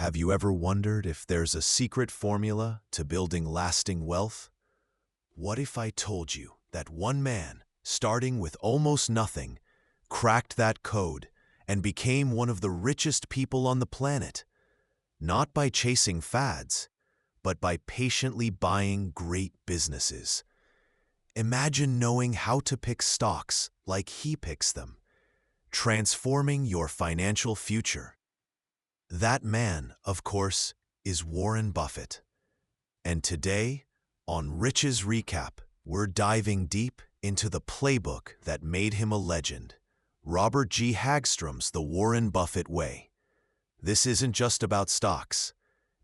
Have you ever wondered if there's a secret formula to building lasting wealth? What if I told you that one man, starting with almost nothing, cracked that code and became one of the richest people on the planet? Not by chasing fads, but by patiently buying great businesses. Imagine knowing how to pick stocks like he picks them, transforming your financial future. That man, of course, is Warren Buffett. And today, on Riches Recap, we're diving deep into the playbook that made him a legend, Robert G. Hagstrom's The Warren Buffett Way. This isn't just about stocks.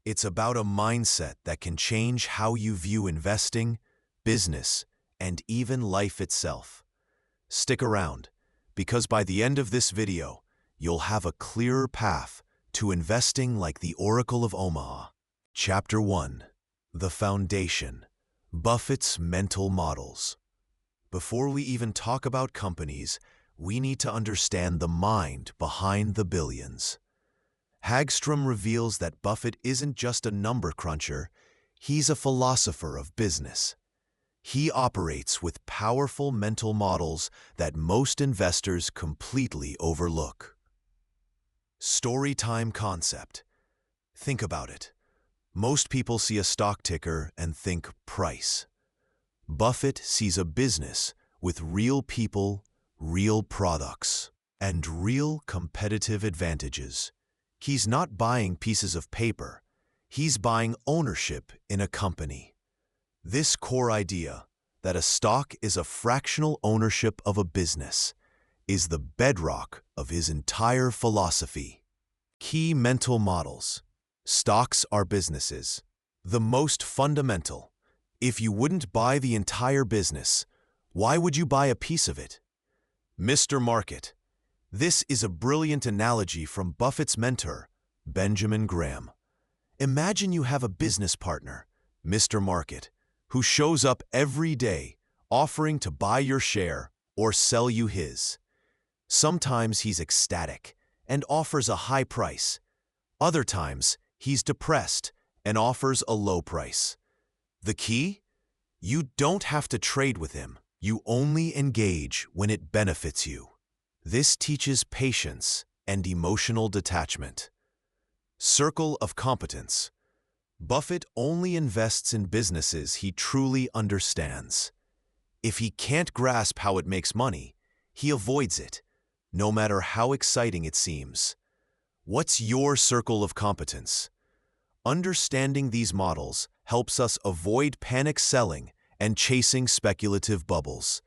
It's about a mindset that can change how you view investing, business, and even life itself. Stick around, because by the end of this video, you'll have a clearer path to investing like the Oracle of Omaha. Chapter 1. The Foundation. Buffett's Mental Models. Before we even talk about companies, we need to understand the mind behind the billions. Hagstrom reveals that Buffett isn't just a number cruncher, he's a philosopher of business. He operates with powerful mental models that most investors completely overlook. Storytime concept. Think about it. Most people see a stock ticker and think price. Buffett sees a business with real people, real products, and real competitive advantages. He's not buying pieces of paper. He's buying ownership in a company. This core idea, that a stock is a fractional ownership of a business, is the bedrock of his entire philosophy. Key mental models. Stocks are businesses. The most fundamental. If you wouldn't buy the entire business, why would you buy a piece of it? Mr. Market. This is a brilliant analogy from Buffett's mentor, Benjamin Graham. Imagine you have a business partner, Mr. Market, who shows up every day offering to buy your share or sell you his. Sometimes he's ecstatic and offers a high price. Other times, he's depressed and offers a low price. The key? You don't have to trade with him. You only engage when it benefits you. This teaches patience and emotional detachment. Circle of competence. Buffett only invests in businesses he truly understands. If he can't grasp how it makes money, he avoids it, no matter how exciting it seems. What's your circle of competence? Understanding these models helps us avoid panic selling and chasing speculative bubbles.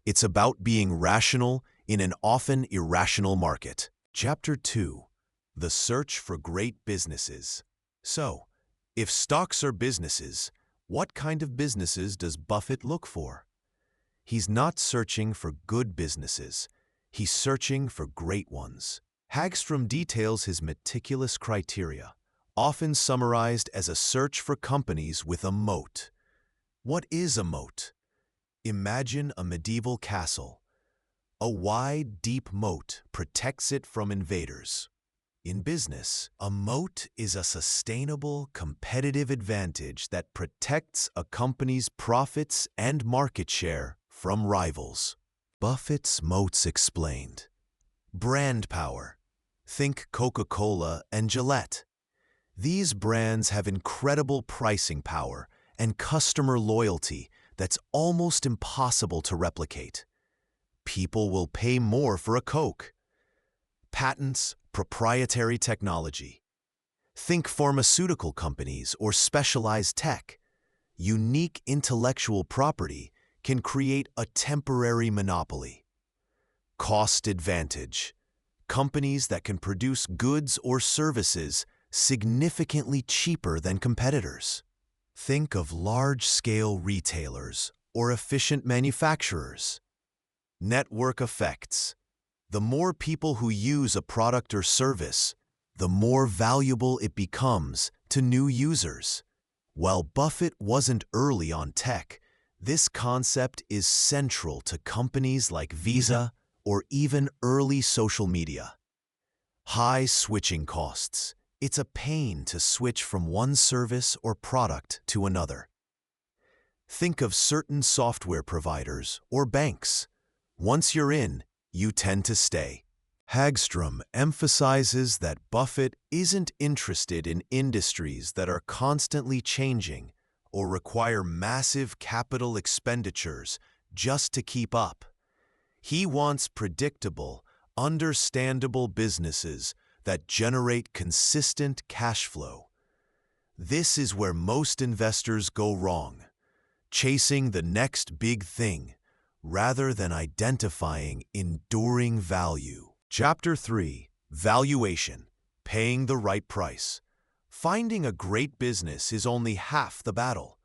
It's about being rational in an often irrational market. Chapter 2. The Search for Great Businesses. So, if stocks are businesses, what kind of businesses does Buffett look for? He's not searching for good businesses. He's searching for great ones. Hagstrom details his meticulous criteria, often summarized as a search for companies with a moat. What is a moat? Imagine a medieval castle. A wide, deep moat protects it from invaders. In business, a moat is a sustainable, competitive advantage that protects a company's profits and market share from rivals. Buffett's moats explained. Brand power. Think Coca-Cola and Gillette. These brands have incredible pricing power and customer loyalty that's almost impossible to replicate. People will pay more for a Coke. Patents, proprietary technology. Think pharmaceutical companies or specialized tech. Unique intellectual property can create a temporary monopoly. Cost advantage. Companies that can produce goods or services significantly cheaper than competitors. Think of large-scale retailers or efficient manufacturers. Network effects. The more people who use a product or service, the more valuable it becomes to new users. While Buffett wasn't early on tech, this concept is central to companies like Visa or even early social media. High switching costs. It's a pain to switch from one service or product to another. Think of certain software providers or banks. Once you're in, you tend to stay. Hagstrom emphasizes that Buffett isn't interested in industries that are constantly changing or require massive capital expenditures just to keep up. He wants predictable, understandable businesses that generate consistent cash flow. This is where most investors go wrong, chasing the next big thing rather than identifying enduring value. Chapter 3: Valuation, Paying the Right Price. Finding a great business is only half the battle.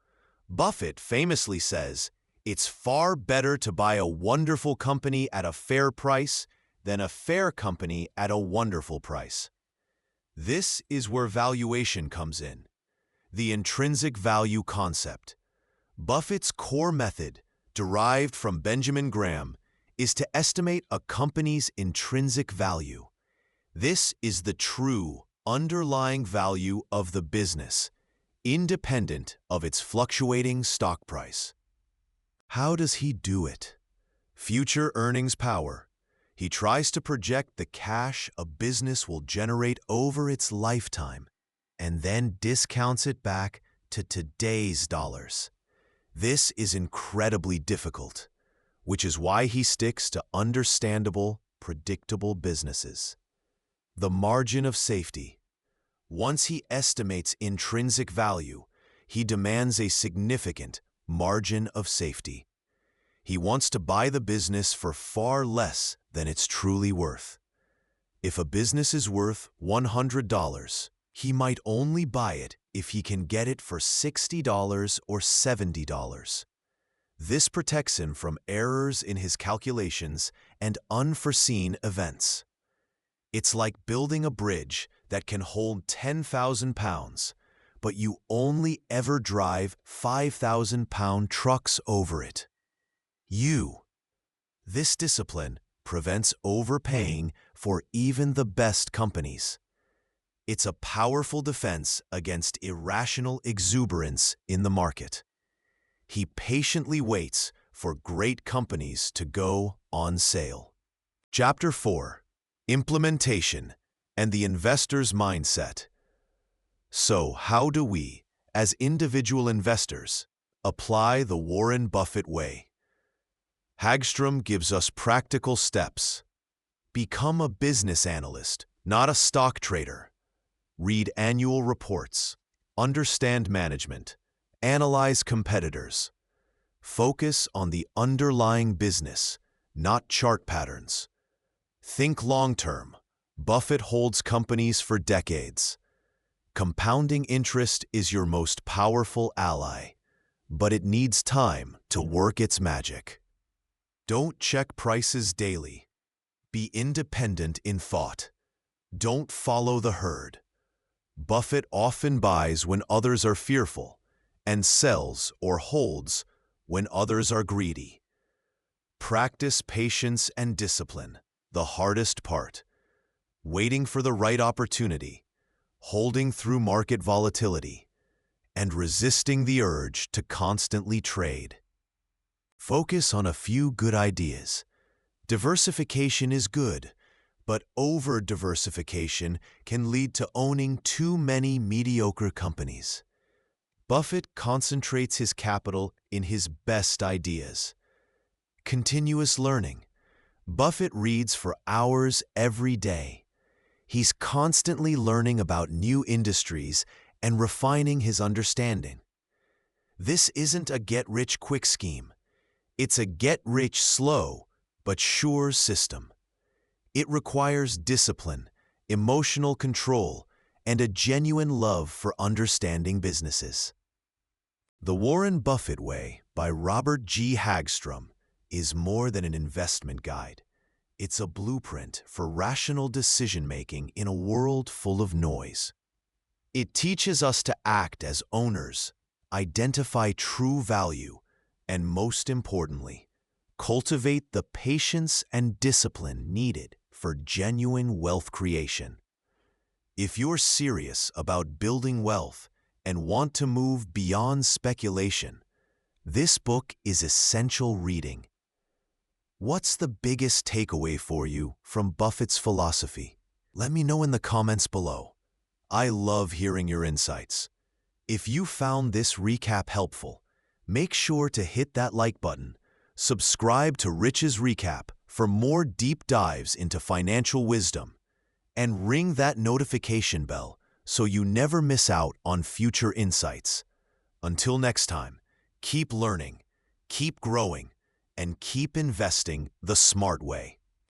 Buffett famously says, "It's far better to buy a wonderful company at a fair price than a fair company at a wonderful price." This is where valuation comes in. The intrinsic value concept. Buffett's core method, derived from Benjamin Graham, is to estimate a company's intrinsic value. This is the true, underlying value of the business, independent of its fluctuating stock price. How does he do it? Future earnings power. He tries to project the cash a business will generate over its lifetime and then discounts it back to today's dollars. This is incredibly difficult, which is why he sticks to understandable, predictable businesses. The margin of safety. Once he estimates intrinsic value, he demands a significant margin of safety. He wants to buy the business for far less than it's truly worth. If a business is worth $100, he might only buy it if he can get it for $60 or $70. This protects him from errors in his calculations and unforeseen events. It's like building a bridge that can hold 10,000 pounds, but you only ever drive 5,000-pound trucks over it. This discipline prevents overpaying for even the best companies. It's a powerful defense against irrational exuberance in the market. He patiently waits for great companies to go on sale. Chapter 4: Implementation and the Investor's Mindset. So, how do we, as individual investors, apply the Warren Buffett way? Hagstrom gives us practical steps. Become a business analyst, not a stock trader. Read annual reports. Understand management. Analyze competitors. Focus on the underlying business, not chart patterns. Think long-term. Buffett holds companies for decades. Compounding interest is your most powerful ally, but it needs time to work its magic. Don't check prices daily. Be independent in thought. Don't follow the herd. Buffett often buys when others are fearful and sells or holds when others are greedy. Practice patience and discipline, the hardest part. Waiting for the right opportunity, holding through market volatility, and resisting the urge to constantly trade. Focus on a few good ideas. Diversification is good, but over-diversification can lead to owning too many mediocre companies. Buffett concentrates his capital in his best ideas. Continuous learning. Buffett reads for hours every day. He's constantly learning about new industries and refining his understanding. This isn't a get-rich-quick scheme. It's a get-rich-slow but sure system. It requires discipline, emotional control, and a genuine love for understanding businesses. The Warren Buffett Way by Robert G. Hagstrom is more than an investment guide. It's a blueprint for rational decision-making in a world full of noise. It teaches us to act as owners, identify true value, and most importantly, cultivate the patience and discipline needed for genuine wealth creation. If you're serious about building wealth and want to move beyond speculation, this book is essential reading. What's the biggest takeaway for you from Buffett's philosophy? Let me know in the comments below. I love hearing your insights. If you found this recap helpful, make sure to hit that like button, subscribe to Rich's Recap for more deep dives into financial wisdom, and ring that notification bell so you never miss out on future insights. Until next time, keep learning, keep growing, and keep investing the smart way.